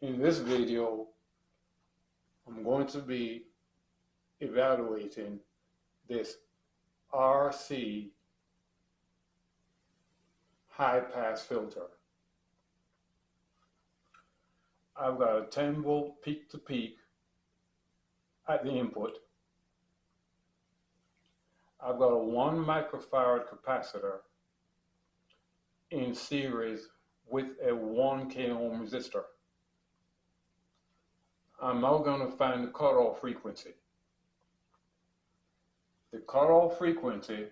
In this video, I'm going to be evaluating this RC high-pass filter. I've got a 10-volt peak-to-peak at the input. I've got a 1 microfarad capacitor in series with a 1 k ohm resistor. I'm now going to find the cutoff frequency. The cutoff frequency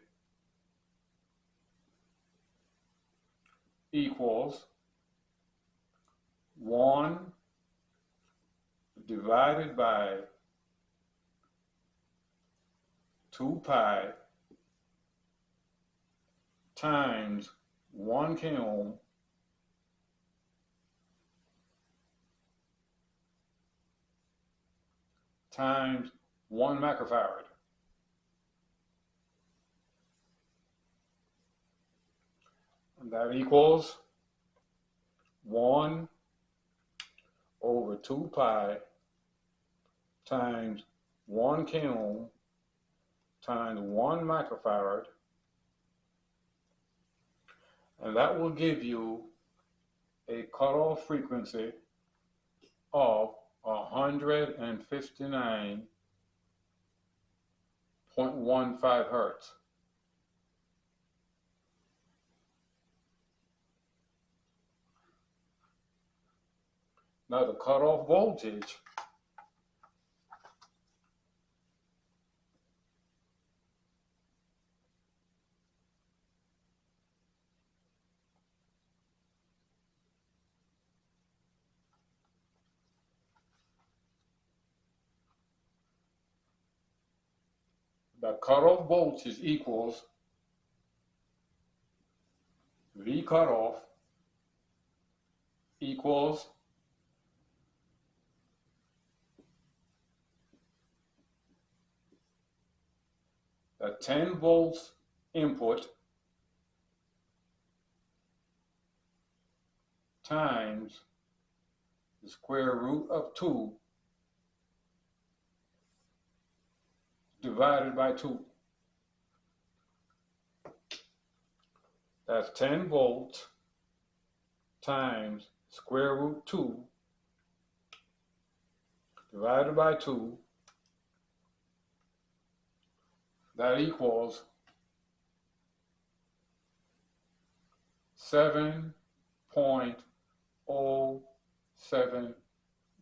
equals 1 divided by 2 pi times 1 k ohm times 1 microfarad. And that equals 1 over 2 pi times 1 k ohm times 1 microfarad. And that will give you a cutoff frequency of 159.15 hertz. Now the cutoff voltage equals V cutoff equals the 10 volts input times the square root of 2 divided by 2. That's 10 volts times square root 2 divided by 2. That equals 7.07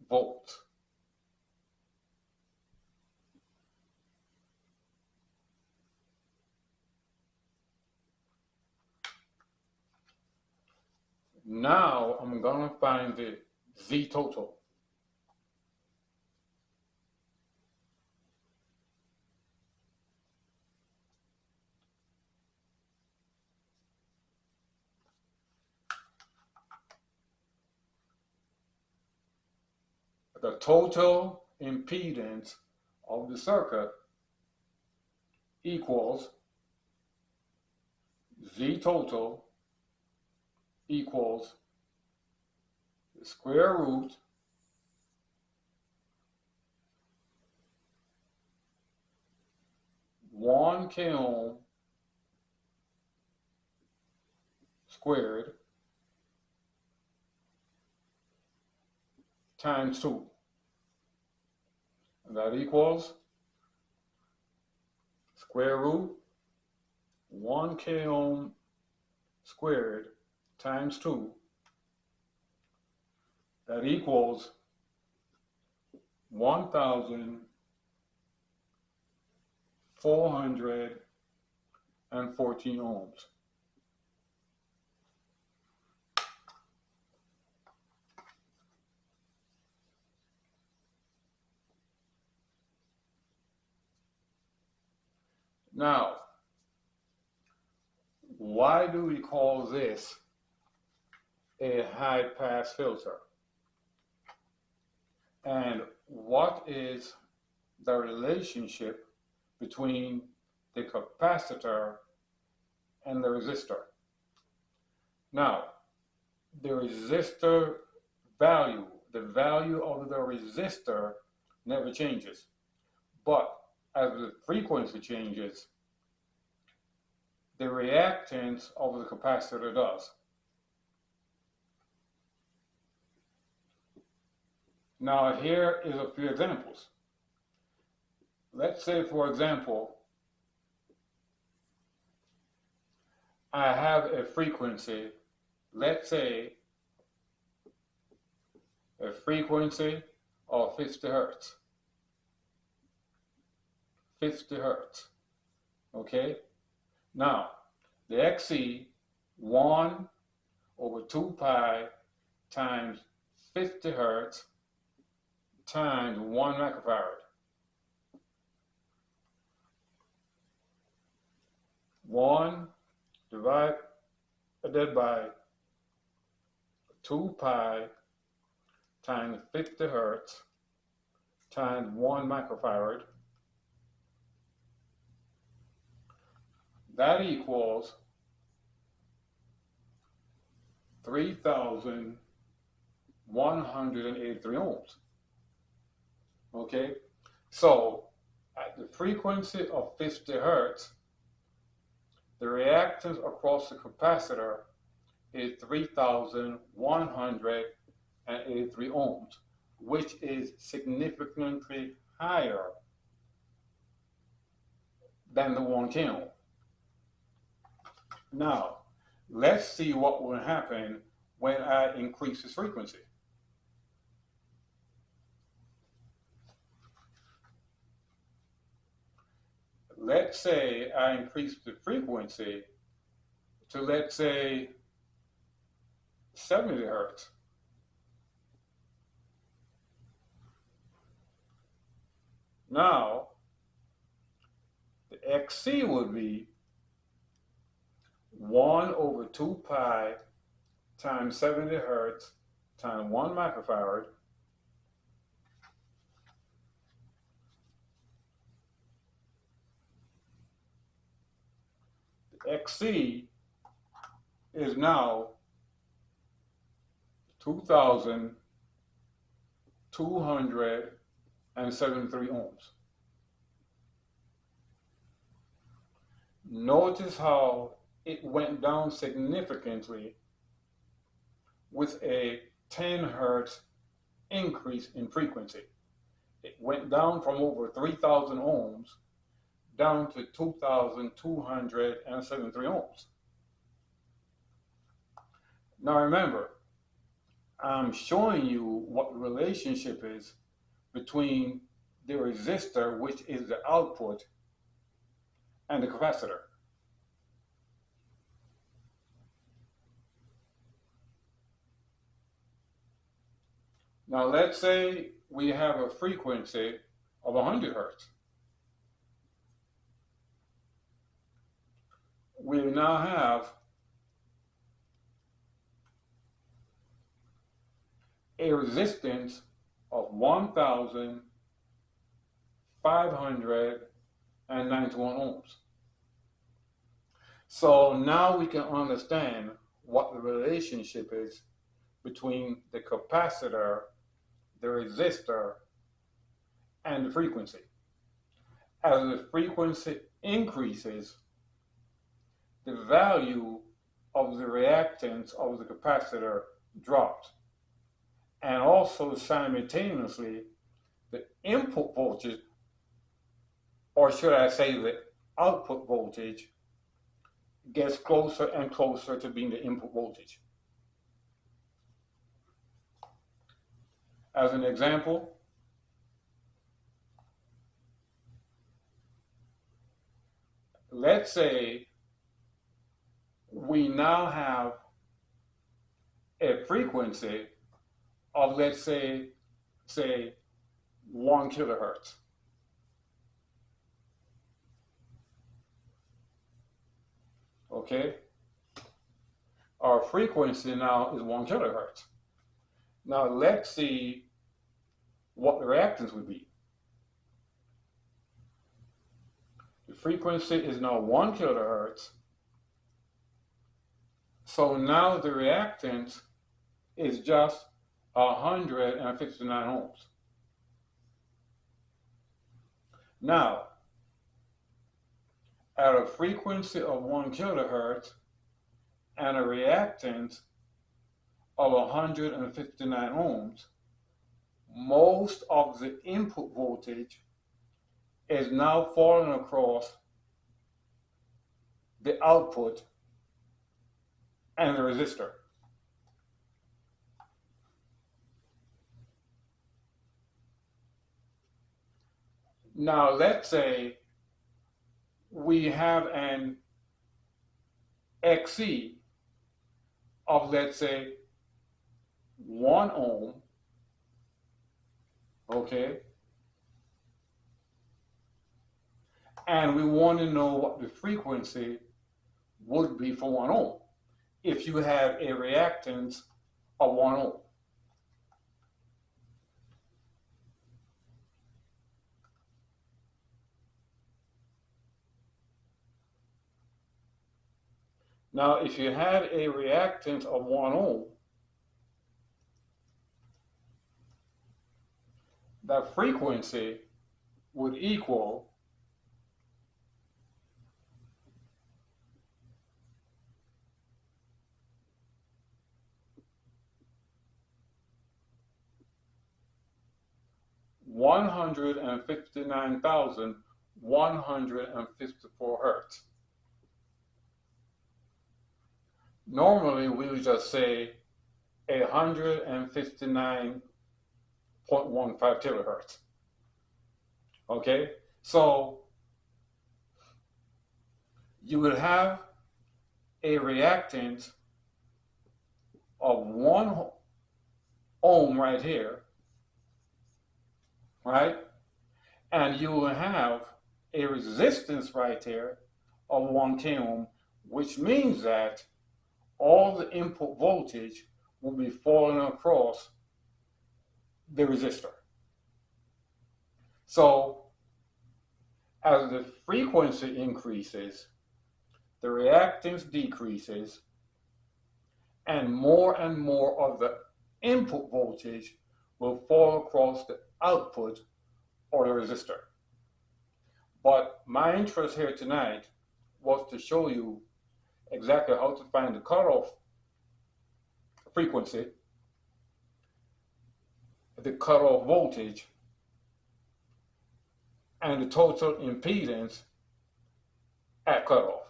volts. Now I'm going to find the Z total. The total impedance of the circuit equals Z total equals the square root (1 k ohm) squared times 2. And that equals square root 1 k ohm squared times 2. That equals 1,414 ohms. Now, why do we call this a high-pass filter? And what is the relationship between the capacitor and the resistor? Now, the resistor value the value of the resistor never changes. But as the frequency changes, the reactance of the capacitor does. Now here is a few examples. Let's say, for example, I have a frequency, let's say a frequency of 50 hertz. 50 hertz. Okay? Now, the XC, 1 over 2 pi times 50 hertz times 1 microfarad. 1 divided by 2 pi times 50 hertz times 1 microfarad. That equals 3,183 ohms. Okay, so at the frequency of 50 hertz, the reactance across the capacitor is 3,183 ohms, which is significantly higher than the 1 k ohm. Now, let's see what will happen when I increase this frequency. Let's say I increase the frequency to, let's say, 70 hertz. Now, the XC would be 1 over 2 pi times 70 hertz times 1 microfarad XC is now 2,273 ohms. Notice how it went down significantly with a 10 hertz increase in frequency. It went down from over 3,000 ohms down to 2,273 ohms. Now remember, I'm showing you what the relationship is between the resistor, which is the output, and the capacitor. Now let's say we have a frequency of 100 hertz. We now have a resistance of 1,591 ohms. So now we can understand what the relationship is between the capacitor, the resistor, and the frequency. As the frequency increases, the value of the reactance of the capacitor drops. And also simultaneously, the input voltage, or should I say the output voltage, gets closer and closer to being the input voltage. As an example, let's say we now have a frequency of, let's say 1 kilohertz. Okay? Our frequency now is 1 kilohertz. Now let's see what the reactance would be. The frequency is now 1 kilohertz. So now the reactance is just 159 ohms. Now, at a frequency of 1 kilohertz and a reactance of 159 ohms, most of the input voltage is now falling across the output and the resistor. Now, let's say we have an XC of, let's say, 1 ohm, okay? And we want to know what the frequency would be for 1 ohm if you have a reactance of 1 ohm. Now, if you had a reactance of 1 ohm, that frequency would equal $159,154 hertz. Normally, we would just say 159.15 kilohertz. Okay, so you would have a reactance of 1 ohm right here, right? And you will have a resistance right here of 1 k ohm, which means that all the input voltage will be falling across the resistor. So as the frequency increases, the reactance decreases, and more of the input voltage will fall across the output or the resistor. But my interest here tonight was to show you exactly how to find the cutoff frequency, the cutoff voltage, and the total impedance at cutoff.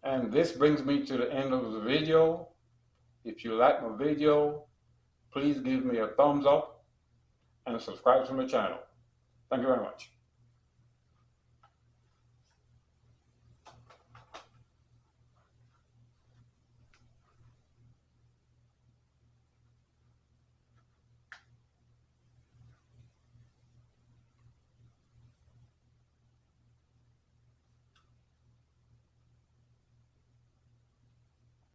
And this brings me to the end of the video. If you like my video, please give me a thumbs up and subscribe to my channel. Thank you very much.